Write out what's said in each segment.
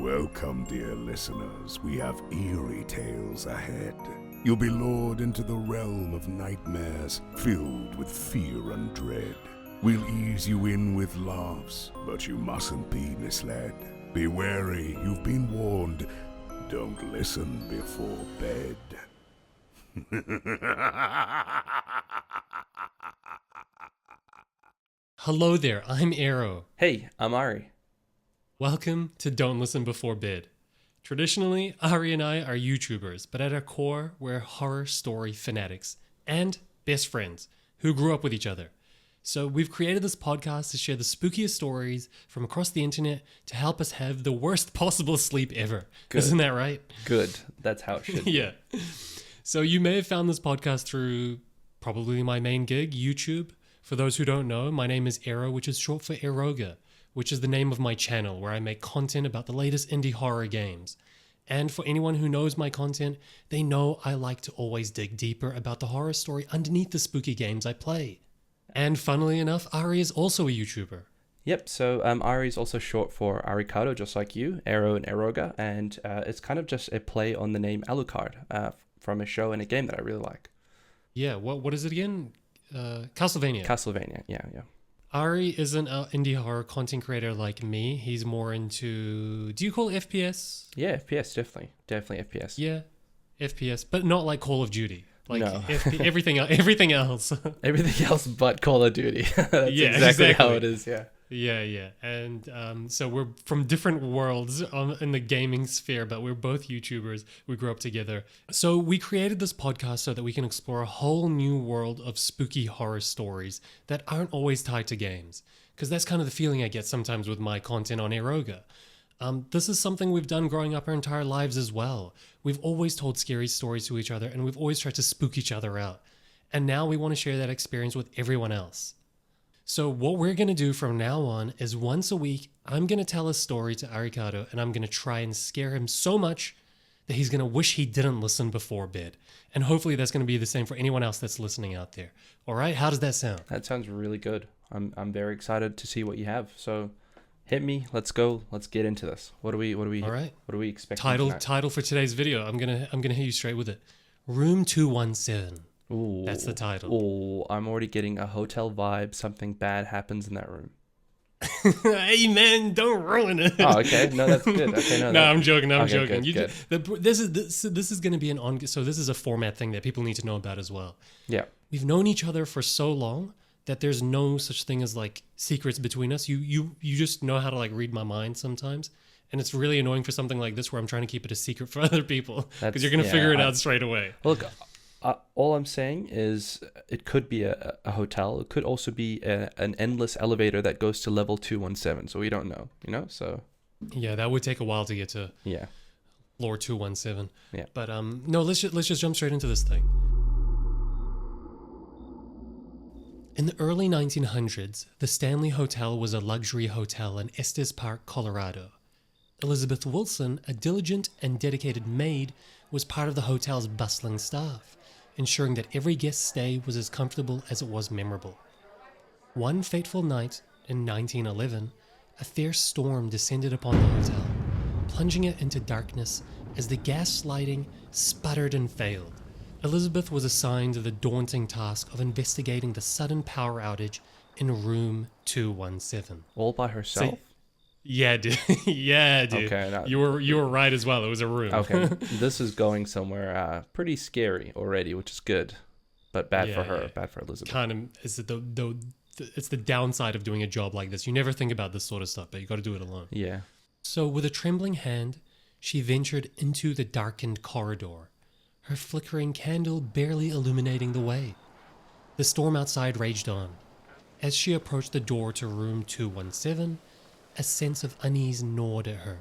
Welcome, dear listeners. We have eerie tales ahead. You'll be lured into the realm of nightmares filled with fear and dread. We'll ease you in with laughs, but you mustn't be misled. Be wary, you've been warned. Don't listen before bed. Hello there, I'm Aero. Hey, I'm Ari. Welcome to Don't Listen Before Bed. Traditionally, Ari and I are YouTubers, but at our core, we're horror story fanatics and best friends who grew up with each other. So we've created this podcast to share the spookiest stories from across the internet to help us have the worst possible sleep ever. Good. Isn't that right? Good. That's how it should be. Yeah. So you may have found this podcast through probably my main gig, YouTube. For those who don't know, my name is Aero, which is short for Eroga, which is the name of my channel where I make content about the latest indie horror games. And for anyone who knows my content, they know I like to always dig deeper about the horror story underneath the spooky games I play. And funnily enough, Ari is also a YouTuber. Yep, so Ari is also short for Arikado, just like you, Aero and Eroga, and it's kind of just a play on the name Alucard from a show and a game that I really like. Yeah, what is it again? Castlevania. Castlevania, yeah. Ari isn't an indie horror content creator like me. He's more into... Do you call it FPS? Yeah, FPS, definitely FPS. Yeah, FPS, but not like Call of Duty. Like No. everything else. Everything else but Call of Duty. That's Yeah, exactly how exactly. it is, yeah. Yeah. And so we're from different worlds in the gaming sphere, but we're both YouTubers. We grew up together. So we created this podcast so that we can explore a whole new world of spooky horror stories that aren't always tied to games. Because that's kind of the feeling I get sometimes with my content on Eroga. This is something we've done growing up our entire lives as well. We've always told scary stories to each other, and we've always tried to spook each other out. And now we want to share that experience with everyone else. So what we're going to do from now on is once a week, I'm going to tell a story to Arikado, and I'm going to try and scare him so much that he's going to wish he didn't listen before bed. And hopefully that's going to be the same for anyone else that's listening out there. All right? How does that sound? That sounds really good. I'm very excited to see what you have. So hit me. Let's go. Let's get into this. What do we All right. What do we expect? Title for today's video. I'm going to hit you straight with it. Room 217. Ooh, That's the title. Oh, I'm already getting a hotel vibe. Something bad happens in that room. Hey man, don't ruin it. Oh, okay. No, that's good. Okay, no. I'm joking. I'm Okay, joking. good. This is going to be so this is a format thing that people need to know about as well. Yeah. We've known each other for so long that there's no such thing as like secrets between us. You just know how to like read my mind sometimes. And it's really annoying for something like this where I'm trying to keep it a secret for other people because you're going to figure it out straight away. Look, all I'm saying is it could be a hotel. It could also be an endless elevator that goes to level 217. So we don't know, So Yeah, that would take a while to get to yeah, floor 217. Yeah. But no, let's just jump straight into this thing. In the early 1900s, the Stanley Hotel was a luxury hotel in Estes Park, Colorado. Elizabeth Wilson, a diligent and dedicated maid, was part of the hotel's bustling staff, ensuring that every guest's stay was as comfortable as it was memorable. One fateful night in 1911, a fierce storm descended upon the hotel, plunging it into darkness as the gas lighting sputtered and failed. Elizabeth was assigned the daunting task of investigating the sudden power outage in room 217. all by herself. Yeah, dude. Yeah, dude. Okay, no. You were right as well. It was a room. Okay, this is going somewhere pretty scary already, which is good, but bad for her, bad for Elizabeth. Kind of is it's the downside of doing a job like this. You never think about this sort of stuff, but you got to do it alone. Yeah. So with a trembling hand, she ventured into the darkened corridor, her flickering candle barely illuminating the way. The storm outside raged on. As she approached the door to room 217, a sense of unease gnawed at her.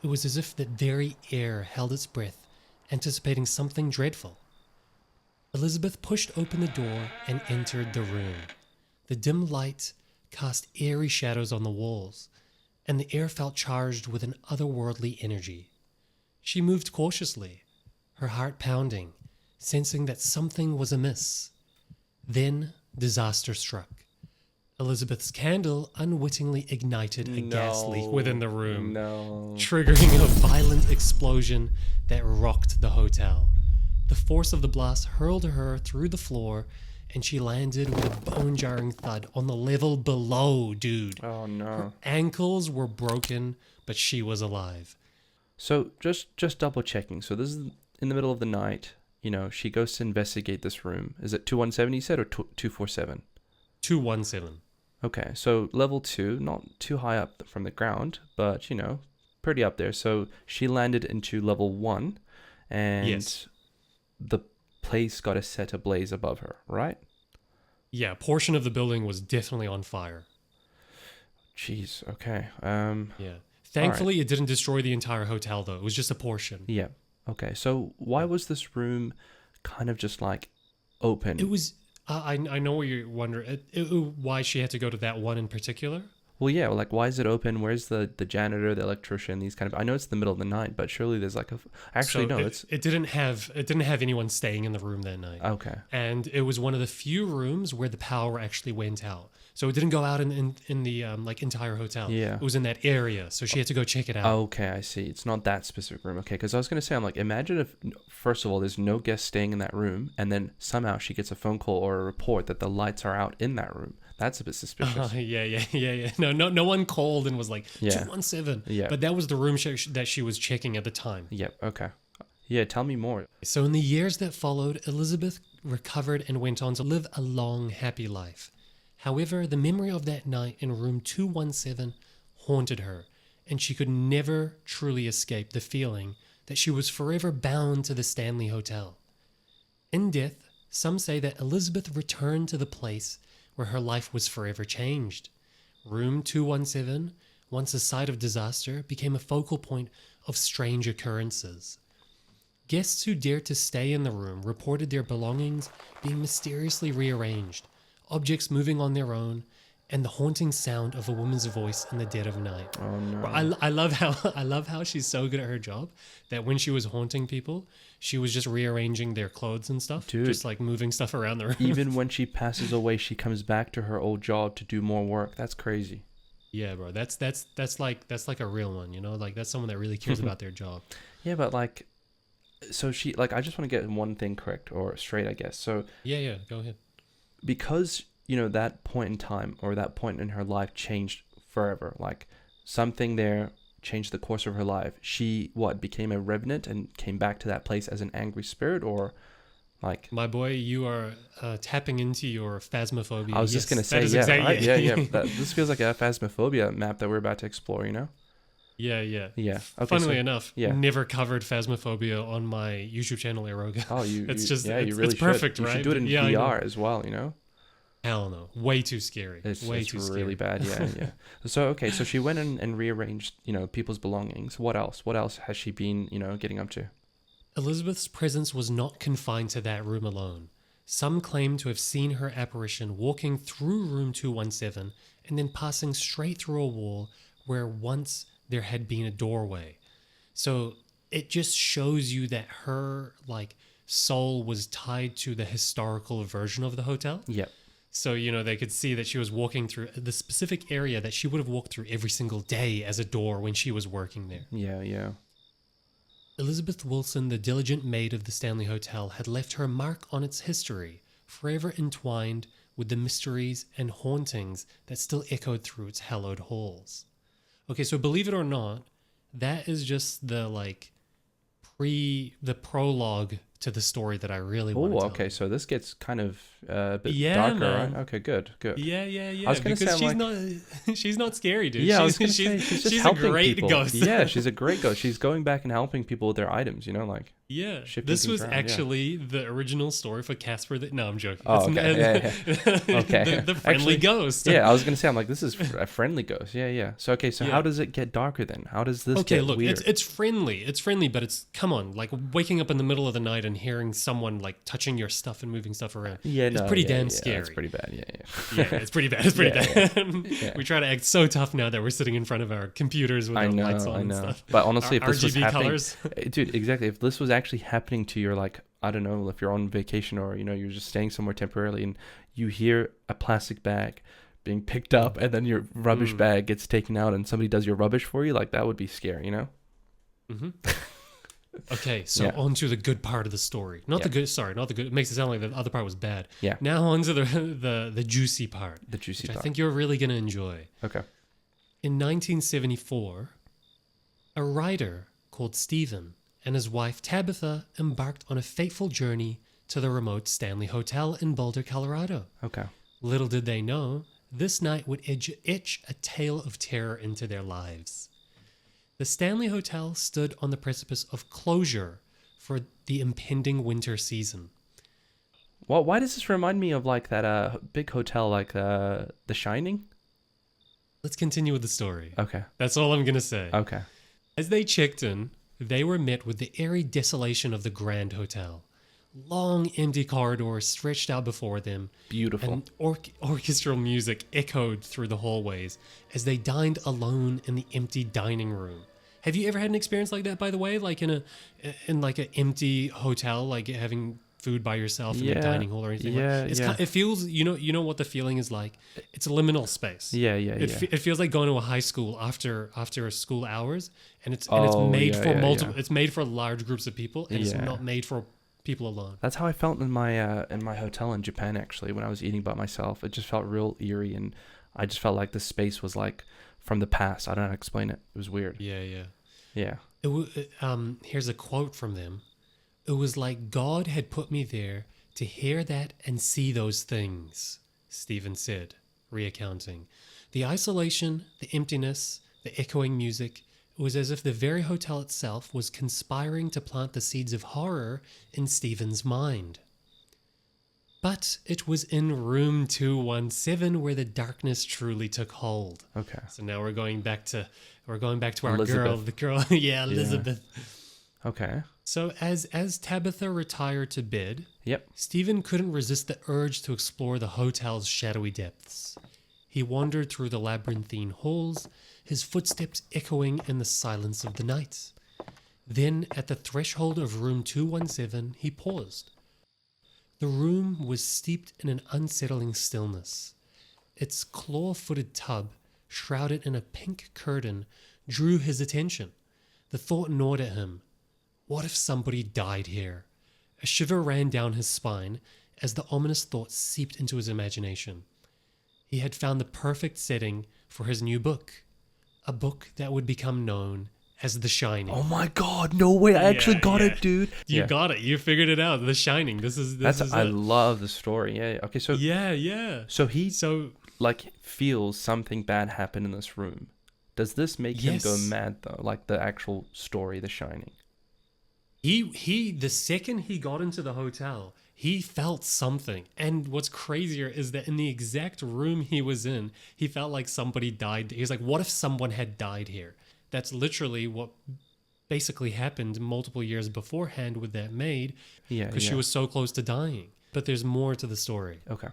It was as if the very air held its breath, anticipating something dreadful. Elizabeth pushed open the door and entered the room. The dim light cast eerie shadows on the walls, and the air felt charged with an otherworldly energy. She moved cautiously, her heart pounding, sensing that something was amiss. Then disaster struck. Elizabeth's candle unwittingly ignited a gas leak within the room, No. triggering a violent explosion that rocked the hotel. The force of the blast hurled her through the floor, and she landed with a bone-jarring thud on the level below, dude. Oh no. Ankles were broken, but she was alive. So just double checking. So this is in the middle of the night. You know, she goes to investigate this room. Is it 217 you said, or 247? 217. Okay, so level 2, not too high up from the ground, but, you know, pretty up there. So she landed into level 1, and Yes. the place got a set ablaze above her, right? Yeah, a portion of the building was definitely on fire. Jeez, okay. Yeah. Thankfully, it didn't destroy the entire hotel, though. It was just a portion. Yeah, okay. So why was this room kind of just like open? It was... I know what you're wondering. Why she had to go to that one in particular? Well, yeah, like why is it open? Where's the janitor, the electrician, these kind of... I know it's the middle of the night, but surely there's like a... Actually, So no, it didn't have anyone staying in the room that night. Okay. And it was one of the few rooms where the power actually went out. So it didn't go out in the like entire hotel. Yeah. It was in that area, so she had to go check it out. Okay, I see. It's not that specific room. Okay, because I was going to say, I'm like, imagine if, first of all, there's no guest staying in that room, and then somehow she gets a phone call or a report that the lights are out in that room. That's a bit suspicious. Yeah. No one called and was like, Yeah. 217. Yeah. But that was the room that she was checking at the time. Yep, okay. Yeah, tell me more. So in the years that followed, Elizabeth recovered and went on to live a long, happy life. However, the memory of that night in room 217 haunted her, and she could never truly escape the feeling that she was forever bound to the Stanley Hotel. In death, some say that Elizabeth returned to the place where her life was forever changed. Room 217, once a site of disaster, became a focal point of strange occurrences. Guests who dared to stay in the room reported their belongings being mysteriously rearranged, objects moving on their own, and the haunting sound of a woman's voice in the dead of night. Oh, no. I love how she's so good at her job that when she was haunting people, she was just rearranging their clothes and stuff, Dude. just like moving stuff around the room. Even when she passes away, she comes back to her old job to do more work. That's crazy. Yeah, bro, that's like a real one, you know, like that's someone that really cares about their job. Yeah, but like, so she, like, I just want to get one thing correct or straight, I guess. So Yeah, go ahead. because, you know, that point in time or that point in her life changed forever, like something there changed the course of her life. She became a revenant and came back to that place as an angry spirit, or like... My boy, you are tapping into your phasmophobia. I was just gonna say, right? Yeah. This feels like a phasmophobia map that we're about to explore, you know? Yeah. Yeah. Okay, Funnily enough, yeah. never covered phasmophobia on my YouTube channel, Aeroga. Oh, you it's really perfect, should. right? You should do it in Yeah, I know. VR as well, you know? Hell no, way too scary. It's way too really scary. bad, yeah. So, okay, so she went in and rearranged, you know, people's belongings. What else? What else has she been, you know, getting up to? Elizabeth's presence was not confined to that room alone. Some claim to have seen her apparition walking through room 217 and then passing straight through a wall where once there had been a doorway. So it just shows you that her like soul was tied to the historical version of the hotel. Yep. So, you know, they could see that she was walking through the specific area that she would have walked through every single day as a door when she was working there. Yeah. Elizabeth Wilson, the diligent maid of the Stanley Hotel, had left her mark on its history, forever entwined with the mysteries and hauntings that still echoed through its hallowed halls. Okay, so believe it or not, that is just the prologue to the story that I really want to Oh, tell. okay. So this gets kind of a bit Yeah, darker, man. right? Okay, good. Yeah. I was gonna because say, she's not scary, dude. Yeah, I was she's, gonna say she's just a helping great people. ghost. Yeah, she's a great ghost. She's going back and helping people with their items. You know, like Yeah, shifting this things was around, yeah. actually the original story for Casper. No, I'm joking. Oh, okay. Yeah. Okay. the friendly Actually, ghost. Yeah, I was gonna say, I'm like, this is a friendly ghost. Yeah. So okay, so Yeah. how does it get darker then? How does this Okay, get look, weird? it's friendly. It's friendly, but it's come on, like waking up in the middle of the night and hearing someone like touching your stuff and moving stuff around. It's pretty damn scary. That's pretty bad. Yeah. Yeah, it's pretty bad. It's pretty Yeah, bad. Yeah. We try to act so tough now that we're sitting in front of our computers with I our know, lights on I and know. stuff. But honestly, if Our this was RGB happening, colors. dude, exactly. If this was actually happening to your, like, I don't know, if you're on vacation or, you know, you're just staying somewhere temporarily and you hear a plastic bag being picked up and then your rubbish bag gets taken out and somebody does your rubbish for you. Like, that would be scary, you know? Mm-hmm. Okay, so on to the good part of the story. Not the good. It makes it sound like the other part was bad. Yeah. Now on to the juicy part. The juicy which part. I think you're really going to enjoy. Okay. In 1974, a writer called Stephen and his wife Tabitha embarked on a fateful journey to the remote Stanley Hotel in Boulder, Colorado. Okay. Little did they know, this night would etch a tale of terror into their lives. The Stanley Hotel stood on the precipice of closure for the impending winter season. Well, why does this remind me of like that big hotel, like The Shining? Let's continue with the story. Okay. That's all I'm going to say. Okay. As they checked in, they were met with the eerie desolation of the Grand Hotel. Long, empty corridors stretched out before them. Beautiful. And orchestral music echoed through the hallways as they dined alone in the empty dining room. Have you ever had an experience like that, by the way? Like in like an empty hotel, like having food by yourself in the dining hall or anything? Yeah, It feels, you know what the feeling is like? It's a liminal space. Yeah. It feels like going to a high school after school hours, and it's made for multiple. It's made for large groups of people, and it's not made for people alone. That's how I felt in my hotel in Japan, actually, when I was eating by myself. It just felt real eerie, and I just felt like the space was like from the past. I don't know how to explain it. It was weird. Yeah. Here's a quote from them. It was like God had put me there to hear that and see those things, Stephen said, recounting. The isolation, the emptiness, the echoing music, it was as if the very hotel itself was conspiring to plant the seeds of horror in Stephen's mind. But it was in room 217 where the darkness truly took hold. Okay. So now we're going back to our Elizabeth. girl, Elizabeth. Okay. So as Tabitha retired to bed, Stephen couldn't resist the urge to explore the hotel's shadowy depths. He wandered through the labyrinthine halls, his footsteps echoing in the silence of the night. Then, at the threshold of room 217, he paused. The room was steeped in an unsettling stillness. Its claw-footed tub, shrouded in a pink curtain, drew his attention. The thought gnawed at him. What if somebody died here? A shiver ran down his spine as the ominous thought seeped into his imagination. He had found the perfect setting for his new book, a book that would become known as The Shining. Oh my God! No way! I actually got it, dude. You got it. You figured it out. The Shining. This is I love the story. Yeah. Okay. So So he like feels something bad happen in this room. Does this make him go mad though? Like the actual story, The Shining. The second he got into the hotel, he felt something. And what's crazier is that in the exact room he was in, he felt like somebody died. He was like, what if someone had died here? That's literally what basically happened multiple years beforehand with that maid. Because she was so close to dying. But there's more to the story. Okay.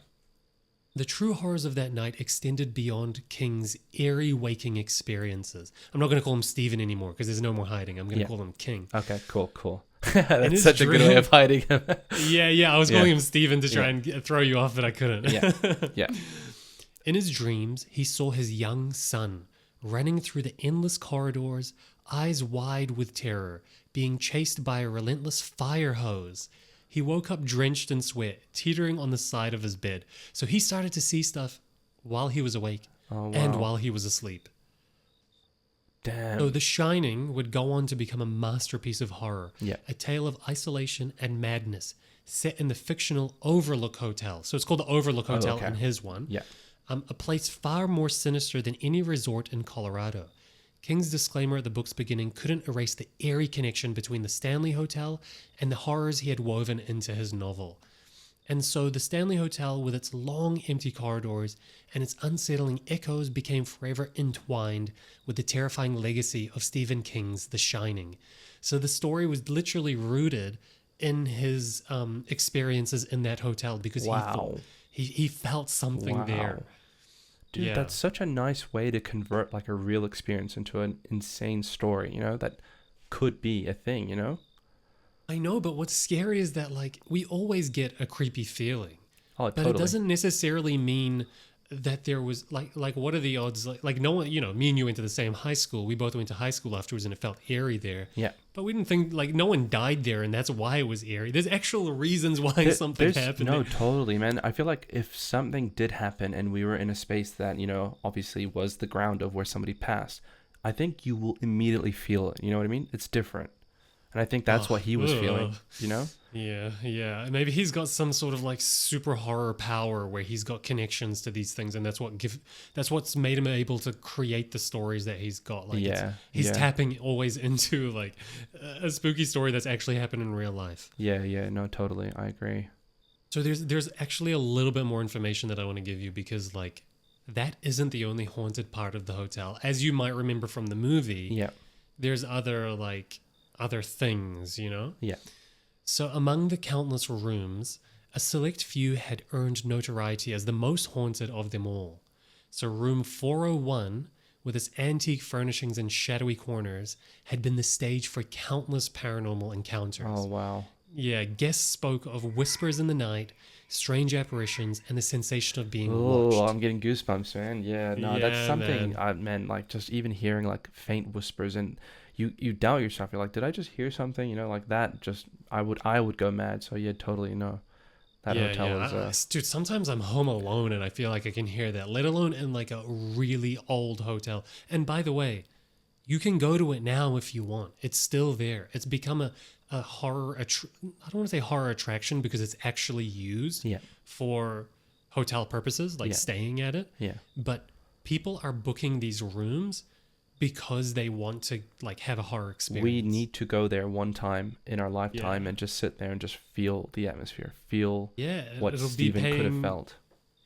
The true horrors of that night extended beyond King's eerie waking experiences. I'm not going to call him Stephen anymore because there's no more hiding. I'm going to call him King. Okay, cool. That's such a good way of hiding him. Yeah. I was calling him Stephen to try and throw you off, but I couldn't. Yeah. In his dreams, he saw his young son running through the endless corridors, eyes wide with terror, being chased by a relentless fire hose. He woke up drenched in sweat, teetering on the side of his bed. So he started to see stuff while he was awake and while he was asleep. Damn. So The Shining would go on to become a masterpiece of horror, a tale of isolation and madness set in the fictional Overlook Hotel. So it's called the Overlook Hotel in his one. Yeah. A place far more sinister than any resort in Colorado. King's disclaimer at the book's beginning couldn't erase the eerie connection between the Stanley Hotel and the horrors he had woven into his novel. And so the Stanley Hotel, with its long empty corridors and its unsettling echoes, became forever entwined with the terrifying legacy of Stephen King's The Shining. So the story was literally rooted in his experiences in that hotel because he felt something there. Dude, that's such a nice way to convert like a real experience into an insane story, you know, that could be a thing, you know? I know, but what's scary is that like we always get a creepy feeling. Oh, but totally. it doesn't necessarily mean that there was like what are the odds, like no one, me and you went to the same high school, we both went to high school afterwards, and it felt eerie there. Yeah. But we didn't think, like, no one died there and that's why it was eerie. There's actual reasons why something happened. No, totally, man. I feel like if something did happen and we were in a space that, obviously was the ground of where somebody passed, I think you will immediately feel it. You know what I mean? It's different. And I think that's what he was feeling, Yeah. Maybe he's got some sort of like super horror power where he's got connections to these things, and that's what's made him able to create the stories that he's got. Like, he's tapping always into like a spooky story that's actually happened in real life. Yeah, no, totally. I agree. So there's actually a little bit more information that I want to give you, because like that isn't the only haunted part of the hotel. As you might remember from the movie, there's other things, Yeah. So among the countless rooms, a select few had earned notoriety as the most haunted of them all. So room 401, with its antique furnishings and shadowy corners, had been the stage for countless paranormal encounters. Oh, wow. Yeah, guests spoke of whispers in the night, strange apparitions, and the sensation of being watched. watched. I'm getting goosebumps, man. Yeah, no, that's something, man, like just even hearing like faint whispers, and you doubt yourself. You're like, did I just hear something? Like that. Just I would go mad. So yeah, totally no. That hotel is. Dude, sometimes I'm home alone and I feel like I can hear that. Let alone in like a really old hotel. And by the way, you can go to it now if you want. It's still there. It's become a horror. I don't want to say horror attraction because it's actually used for hotel purposes, like staying at it. Yeah. But people are booking these rooms because they want to like have a horror experience. We need to go there one time in our lifetime and just sit there and just feel the atmosphere, feel what Stephen could have felt.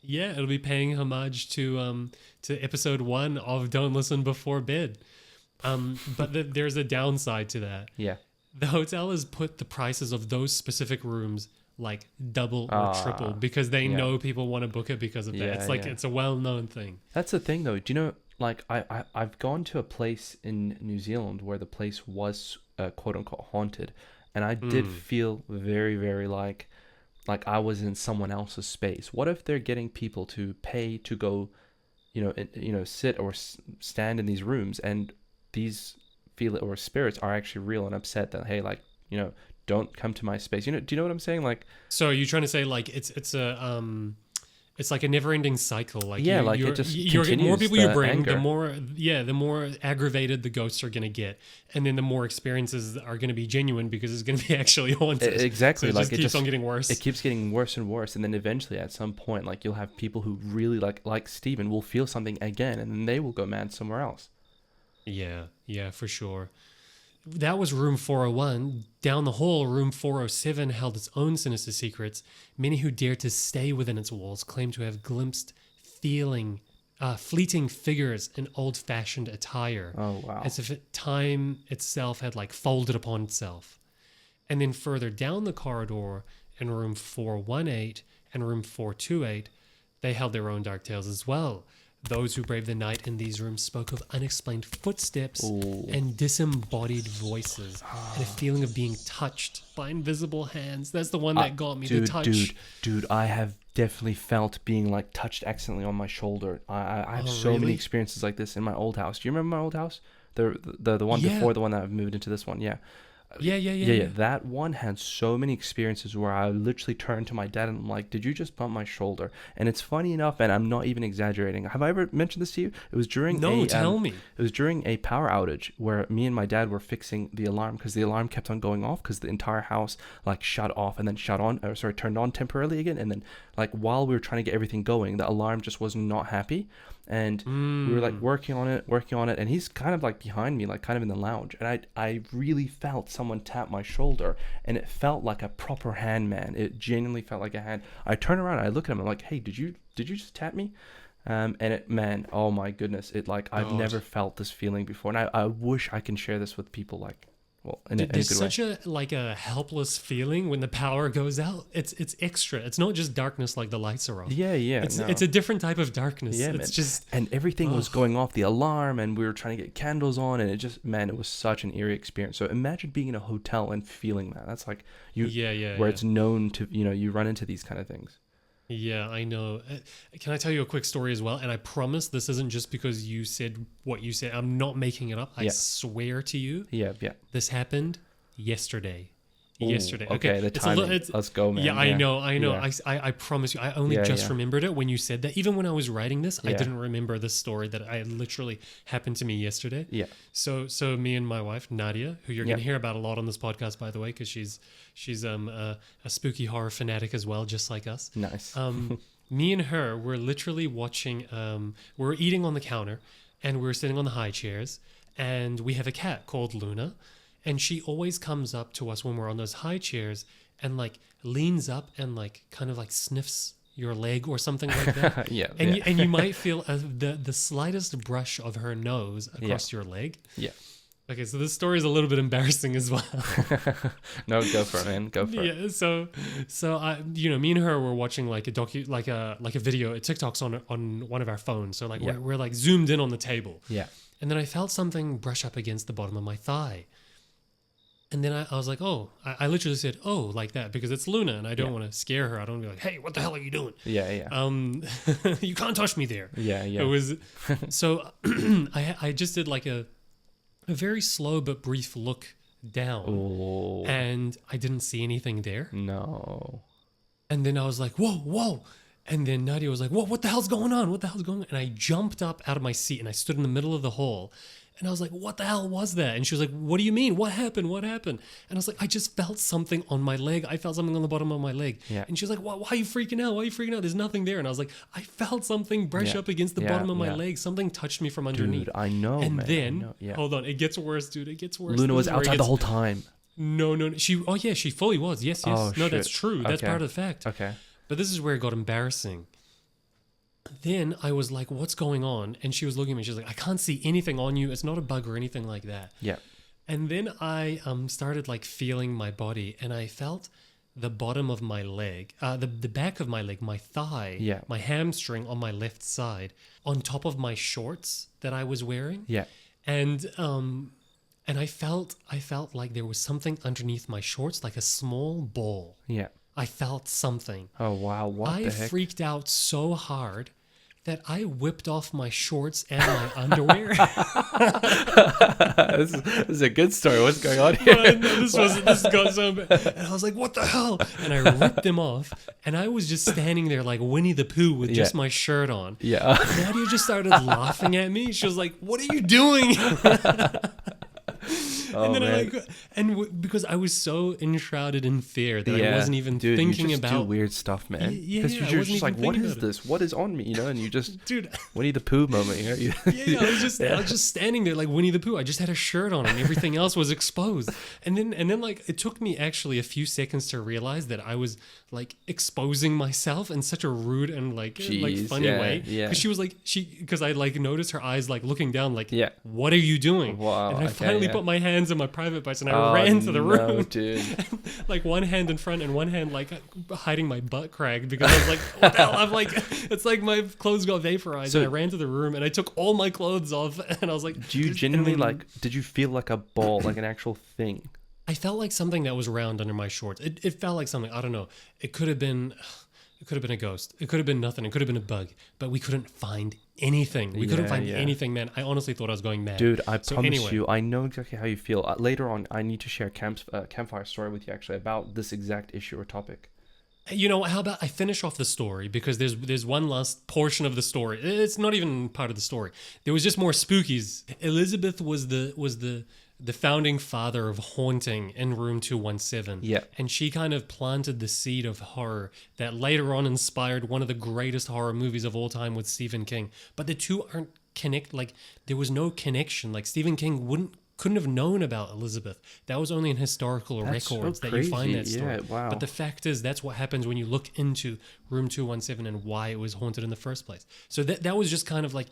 Yeah, it'll be paying homage to episode 1 of Don't Listen Before Bed. But there's a downside to that. Yeah. The hotel has put the prices of those specific rooms like double or triple because they know people want to book it because of that. It's like it's a well-known thing. That's the thing though. Do you know, like I've gone to a place in New Zealand where the place was quote unquote haunted, and I did feel very, very like I was in someone else's space. What if they're getting people to pay to go, sit or stand in these rooms, and these spirits are actually real and upset that, hey, like, don't come to my space. Do you know what I'm saying? Like, so are you trying to say like it's like a never-ending cycle? Like it just continues. The more people you bring, anger. the more aggravated the ghosts are going to get, and then the more experiences are going to be genuine because it's going to be actually haunted. Exactly. So it keeps on getting worse. It keeps getting worse and worse, and then eventually, at some point, like you'll have people who really like Steven will feel something again, and then they will go mad somewhere else. Yeah, for sure. That was room 401. Down the hall, room 407 held its own sinister secrets. Many who dared to stay within its walls claimed to have glimpsed fleeting figures in old-fashioned attire. Oh, wow. As if time itself had like folded upon itself. And then further down the corridor, in room 418 and room 428, they held their own dark tales as well. Those who braved the night in these rooms spoke of unexplained footsteps and disembodied voices and a feeling of being touched by invisible hands. That's the one that got me, the touch. Dude, I have definitely felt being like touched accidentally on my shoulder. I have so many experiences like this in my old house. Do you remember my old house? The one before the one that I've moved into this one, Yeah. That one had so many experiences where I literally turned to my dad and I'm like, did you just bump my shoulder? And it's funny enough, and I'm not even exaggerating. Have I ever mentioned this to you? It was during tell me. It was during a power outage where me and my dad were fixing the alarm because the alarm kept on going off because the entire house like shut off and then turned on temporarily again. And then like while we were trying to get everything going, the alarm just was not happy. And we were like working on it, and he's kind of like behind me, like kind of in the lounge, and I really felt someone tap my shoulder, and it felt like a proper hand, man. It genuinely felt like a hand. I turn around, and I look at him, I'm like, hey, did you just tap me? And it, man, oh my goodness, it like I've never felt this feeling before, and I wish I can share this with people, like. Well, there's such a helpless feeling when the power goes out. It's extra. It's not just darkness like the lights are off. Yeah. It's a different type of darkness. Yeah, it's just and everything was going off, the alarm, and we were trying to get candles on, and it was such an eerie experience. So imagine being in a hotel and feeling that. That's like where it's known to, you run into these kind of things. Yeah, I know. Can I tell you a quick story as well? And I promise this isn't just because you said what you said. I'm not making it up. I swear to you. Yeah. This happened yesterday. Ooh, yesterday. Okay, the timing. Let's go, man. Yeah, I know. Yeah. I promise you. I only just remembered it when you said that. Even when I was writing this, I didn't remember this story that I literally happened to me yesterday. Yeah. So me and my wife Nadia, who you're going to hear about a lot on this podcast, by the way, because she's a spooky horror fanatic as well, just like us. Nice. Me and her were literally watching. We're eating on the counter, and we're sitting on the high chairs, and we have a cat called Luna. And she always comes up to us when we're on those high chairs and like leans up and like kind of like sniffs your leg or something like that. And you might feel the slightest brush of her nose across your leg. Yeah. Okay, so this story is a little bit embarrassing as well. No, go for it, man. Go for it. Yeah. So I, me and her were watching like a video, TikTok's on one of our phones. So like we're like zoomed in on the table. Yeah. And then I felt something brush up against the bottom of my thigh. And then I was like, I literally said, like that, because it's Luna and I don't want to scare her. I don't want to be like, hey, what the hell are you doing? Yeah. You can't touch me there. Yeah. It was, so I just did like a very slow but brief look down. Oh. And I didn't see anything there. No. And then I was like, whoa. And then Nadia was like, what the hell's going on? What the hell's going on? And I jumped up out of my seat and I stood in the middle of the hall. And I was like, what the hell was that? And she was like, what do you mean? What happened? And I was like, I just felt something on my leg. I felt something on the bottom of my leg. Yeah. And she was like, why are you freaking out? There's nothing there. And I was like, I felt something brush up against the bottom of my leg. Something touched me from underneath. Dude, I know, and man. then, hold on. It gets worse, dude. It gets worse. Luna was outside the whole time. No. She fully was. Yes. Oh, no, shit. that's true. That's part of the fact. Okay. But this is where it got embarrassing. Then I was like, what's going on? And she was looking at me. She was like, I can't see anything on you. It's not a bug or anything like that. Yeah. And then I started like feeling my body, and I felt the bottom of my leg, the back of my leg, my thigh, my hamstring on my left side, on top of my shorts that I was wearing. Yeah. And I felt like there was something underneath my shorts, like a small ball. Yeah. I felt something. Oh, wow. What the heck? I freaked out so hard that I whipped off my shorts and my underwear. This is a good story. What's going on here? This got so bad. And I was like, what the hell? And I ripped them off. And I was just standing there like Winnie the Pooh with just my shirt on. Yeah. Nadia just started laughing at me. She was like, what are you doing? And then because I was so enshrouded in fear that I wasn't even thinking you just about do weird stuff, man. Yeah, because you're just like, what is this? What is on me? And you just Winnie the Pooh moment. I was just standing there like Winnie the Pooh. I just had a shirt on and everything else was exposed. And then like it took me actually a few seconds to realize that I was like exposing myself in such a rude and like funny way. Yeah. Because she was like because I like noticed her eyes like looking down like what are you doing? Wow. And I finally put my hands in my private parts and I ran to the room. Dude. Like one hand in front and one hand like hiding my butt crack because I was like, what the hell? I'm like, it's like my clothes got vaporized. And I ran to the room and I took all my clothes off and I was like, do you genuinely did you feel like a ball, like an actual thing? I felt like something that was round under my shorts. It felt like something, I don't know. It could have been a ghost. It could have been nothing. It could have been a bug, but we couldn't find anything. We couldn't find anything, man. I honestly thought I was going mad. Dude, I promise you, I know exactly how you feel. Later on, I need to share a campfire story with you actually about this exact issue or topic. You know, how about I finish off the story because there's one last portion of the story. It's not even part of the story. There was just more spookies. Elizabeth was the founding father of haunting in room 217. Yeah. And she kind of planted the seed of horror that later on inspired one of the greatest horror movies of all time with Stephen King. But the two aren't there was no connection. Like Stephen King couldn't have known about Elizabeth. That was only in historical records that you find that story. Yeah, wow. But the fact is, that's what happens when you look into room 217 and why it was haunted in the first place. So that was just kind of like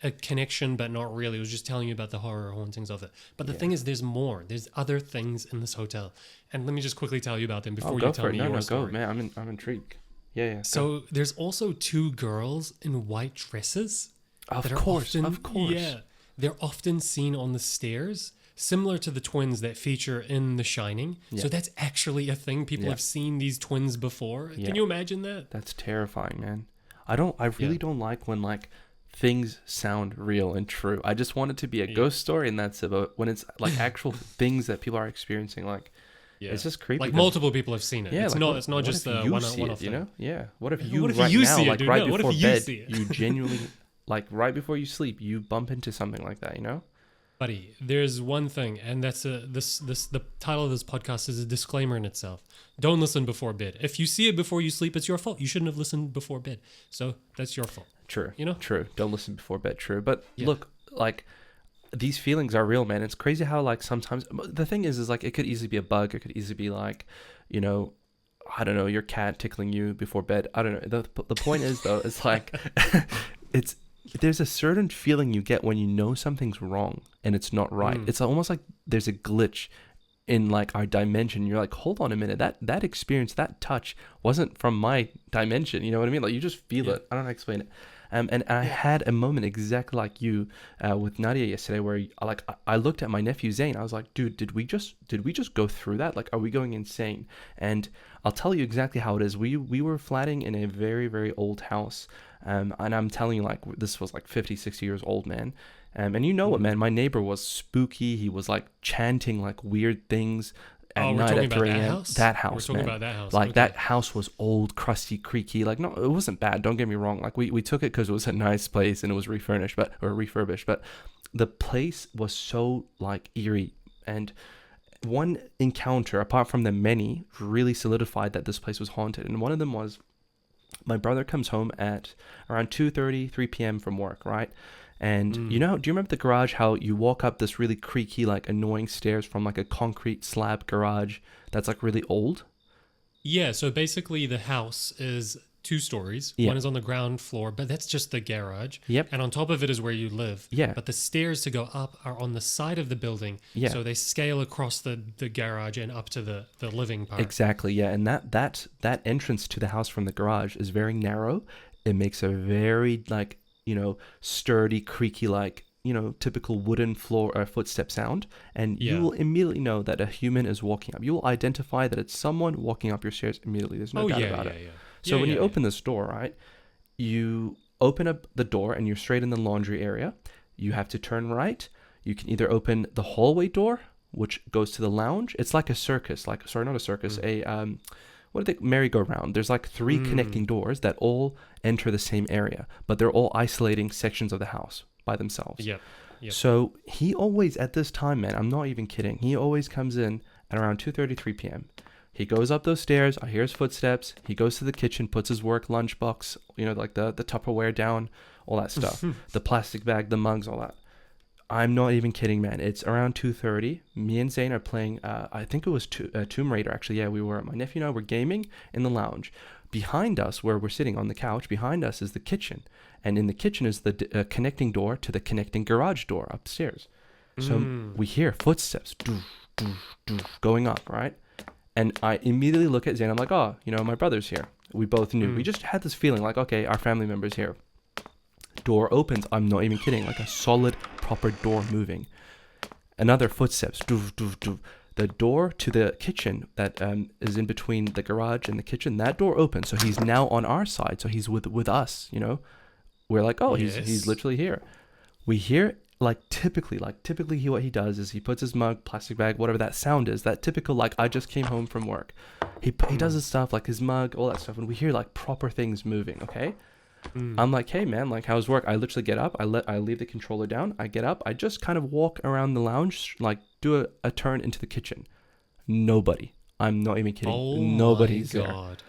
a connection, but not really. It was just telling you about the horror hauntings of it. But the thing is, there's more. There's other things in this hotel. And let me just quickly tell you about them before you tell me your story. Go, man. I'm intrigued. Yeah. So there's also two girls in white dresses. Of course. Yeah. They're often seen on the stairs, similar to the twins that feature in The Shining. Yeah. So that's actually a thing. People Yeah. have seen these twins before. Yeah. Can you imagine that? That's terrifying, man. I really don't like when like things sound real and true. I just want it to be a ghost story and that's it. But when it's like actual things that people are experiencing, like it's just creepy. Like multiple people have seen it. Yeah, it's like, not. what- It's not what just if the you one see off it, thing. you know? Yeah. What if you What if right you now, see it, like dude? right No, what if before you bed, see it? you genuinely, like right before you sleep, you bump into something like that, you know? Buddy, there's one thing, and that's the title of this podcast is a disclaimer in itself. Don't listen before bed. If you see it before you sleep, it's your fault. You shouldn't have listened before bed. So that's your fault. True. You know? True. Don't listen before bed. True. But Yeah. look, like these feelings are real, man. It's crazy how like sometimes the thing is like it could easily be a bug. It could easily be like, you know, I don't know, your cat tickling you before bed. I don't know. The point is though, it's like there's a certain feeling you get when you know something's wrong and it's not right. It's almost like there's a glitch in like our dimension. You're like, hold on a minute, that experience, that touch wasn't from my dimension. You know what I mean? Like you just feel it. I don't know how to explain it. And I had a moment exactly like you with Nadia yesterday, where like I looked at my nephew Zane. I was like, dude, did we just go through that? Like, are we going insane? And I'll tell you exactly how it is. We were flatting in a very, very old house. And I'm telling you, like, this was like 50, 60 years old, man. And you know what, man? My neighbor was spooky. He was like chanting like weird things at we're night talking at about 3 that a.m. house? That house, We're talking man. about that house. Like Okay. that house was old, crusty, creaky. Like no, it wasn't bad. Don't get me wrong. Like we took it because it was a nice place and it was refurbished, but the place was so like eerie. And one encounter, apart from the many, really solidified that this place was haunted. And one of them was my brother comes home at around 2:30, 3 p.m. from work, right? And you know, do you remember the garage, how you walk up this really creaky, like annoying stairs from like a concrete slab garage that's like really old? Yeah, so basically the house is 2 stories. Yeah. One is on the ground floor, but that's just the garage. Yep. And on top of it is where you live. Yeah. But the stairs to go up are on the side of the building. Yeah. So they scale across the garage and up to the living part. Exactly, yeah. And that entrance to the house from the garage is very narrow. It makes a very like, you know, sturdy, creaky, like, you know, typical wooden floor or footstep sound. And you will immediately know that a human is walking up. You will identify that it's someone walking up your stairs immediately. There's no doubt about it. Yeah. So when you open this door, right, you open up the door and you're straight in the laundry area. You have to turn right. You can either open the hallway door, which goes to the lounge. It's like a circus, like, sorry, not a circus, what do they, merry-go-round. There's like 3 connecting doors that all enter the same area, but they're all isolating sections of the house by themselves. Yep. So he always, at this time, man, I'm not even kidding, he always comes in at around 2:30, 3 p.m. He goes up those stairs, I hear his footsteps, he goes to the kitchen, puts his work lunchbox, you know, like the Tupperware down, all that stuff, the plastic bag, the mugs, all that. I'm not even kidding, man. It's around 2:30. Me and Zane are playing, I think it was Tomb Raider, actually. Yeah, we were. My nephew and I were gaming in the lounge. Behind us, where we're sitting on the couch, behind us is the kitchen. And in the kitchen is the connecting door to the connecting garage door upstairs. So we hear footsteps going up, right? And I immediately look at Zane. I'm like, oh, you know, my brother's here. We both knew. We just had this feeling like, okay, our family member's here. Door opens. I'm not even kidding. Like a solid, proper door moving. Another footsteps. The door to the kitchen that is in between the garage and the kitchen, that door opens. So he's now on our side. So he's with us, you know. We're like, oh, he's literally here. We hear typically what he does is he puts his mug, plastic bag, whatever that sound is, that typical like I just came home from work. He does his stuff, like his mug, all that stuff, and we hear like proper things moving. Okay. I'm like, hey man, like how's work? I literally get up, I leave the controller down, I get up, I just kind of walk around the lounge, like do a turn into the kitchen. Nobody. I'm not even kidding. Oh Nobody's my there. God.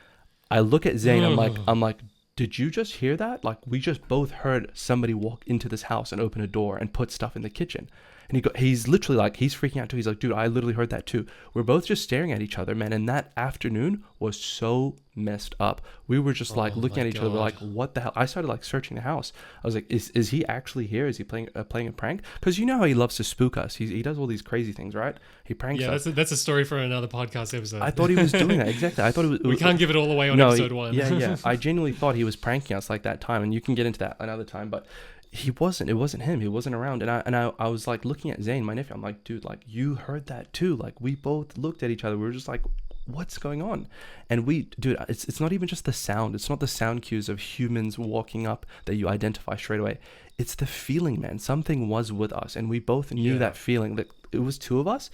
I look at Zane, I'm like, did you just hear that? Like we just both heard somebody walk into this house and open a door and put stuff in the kitchen. And he's literally like, he's freaking out too. He's like, dude, I literally heard that too. We're both just staring at each other, man. And that afternoon was so messed up. We were just like looking at each other. We're like, what the hell? I started like searching the house. I was like, is he actually here? Is he playing a prank? Because you know how he loves to spook us. He does all these crazy things, right? He pranks us. Yeah, that's a story for another podcast episode. I thought he was doing that. Exactly. I thought it was. We can't give it all away on episode 1. Yeah. I genuinely thought he was pranking us like that time. And you can get into that another time. But It wasn't him. He wasn't around. And I was like looking at Zane, my nephew. I'm like, dude, like you heard that too. Like we both looked at each other. We were just like, what's going on? And dude, it's not even just the sound. It's not the sound cues of humans walking up that you identify straight away. It's the feeling, man. Something was with us, and we both knew that feeling. That it was two of us.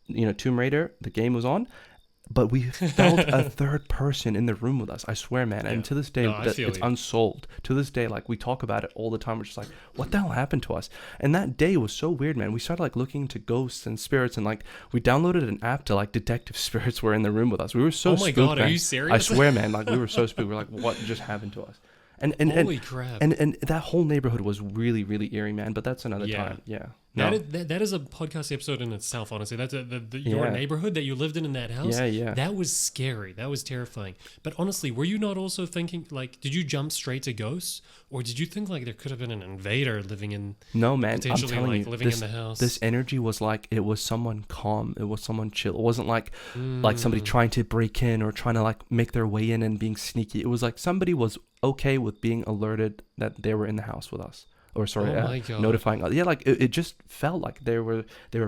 You know, Tomb Raider, the game was on, but we felt a third person in the room with us. I swear, man. And to this day, it's unsolved. To this day, like we talk about it all the time. We're just like, what the hell happened to us? And that day was so weird, man. We started like looking into ghosts and spirits, and like we downloaded an app to like detect if spirits were in the room with us. We were so spooked, God, man. are you serious? I swear, man. Like we were so spooked. We're like, what just happened to us? Holy crap. And that whole neighborhood was really, really eerie, man. But that's another time. Yeah. No. That is a podcast episode in itself, honestly. That's your neighborhood that you lived in that house. Yeah. That was scary. That was terrifying. But honestly, were you not also thinking, like, did you jump straight to ghosts? Or did you think, like, there could have been an invader living in... No, man. Potentially, I'm telling like, you, living in the house? This energy was like, it was someone calm. It was someone chill. It wasn't like somebody trying to break in or trying to, like, make their way in and being sneaky. It was like somebody was okay with being alerted that they were in the house with us. Or notifying us. Yeah, like it just felt like they were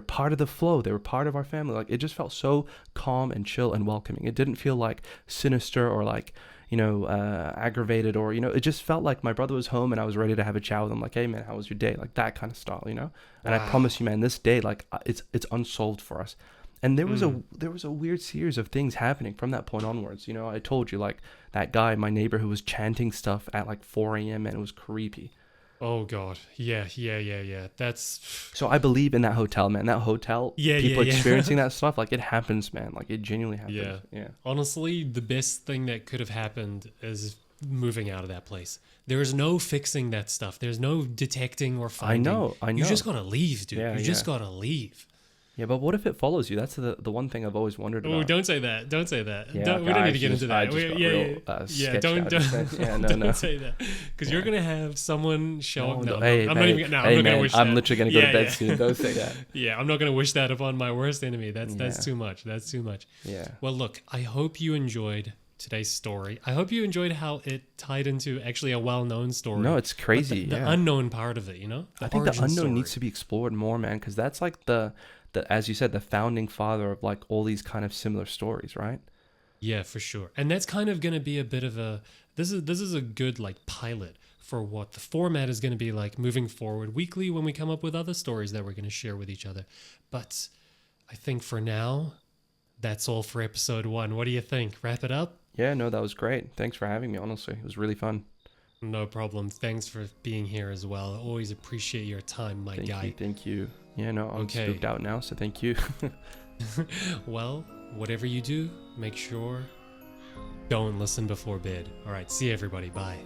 part of the flow. They were part of our family. Like it just felt so calm and chill and welcoming. It didn't feel like sinister or like, you know, aggravated, or, you know, it just felt like my brother was home and I was ready to have a chat with him. Like, hey man, how was your day? Like that kind of style, you know. And I promise you, man, this day, like it's unsolved for us. And there was a weird series of things happening from that point onwards. You know, I told you, like that guy, my neighbor, who was chanting stuff at like 4 a.m. and it was creepy. Oh God, yeah. That's so I believe in that hotel, man. That hotel, people experiencing that stuff, like it happens, man. Like it genuinely happens. Yeah. Honestly, the best thing that could have happened is moving out of that place. There is no fixing that stuff. There's no detecting or finding. I know. You just gotta leave, dude. You just gotta leave. Yeah, but what if it follows you? That's the one thing I've always wondered about. Oh, don't say that. Don't say that. Yeah, we don't need to get into that. Don't say that. Because you're going to have someone show up. No, I'm not even going to wish that. I'm literally going to go to bed soon. Don't say that. Yeah, I'm not going to wish that upon my worst enemy. That's too much. That's too much. Yeah. Well, look, I hope you enjoyed today's story. I hope you enjoyed how it tied into actually a well-known story. No, it's crazy. The unknown part of it, you know? I think the unknown needs to be explored more, man, because that's like the as you said, the founding father of like all these kind of similar stories, right? Yeah, for sure. And that's kind of going to be a bit of a this is a good like pilot for what the format is going to be like moving forward weekly when we come up with other stories that we're going to share with each other. But I think for now, that's all for episode 1. What do you think? Wrap it up? Yeah, no, that was great. Thanks for having me, honestly. It was really fun. No problem. Thanks for being here as well. I always appreciate your time, my guy. Thank you. Yeah, no, I'm spooked out now, so thank you. Well, whatever you do, make sure don't listen before bed. All right, see you everybody. Bye.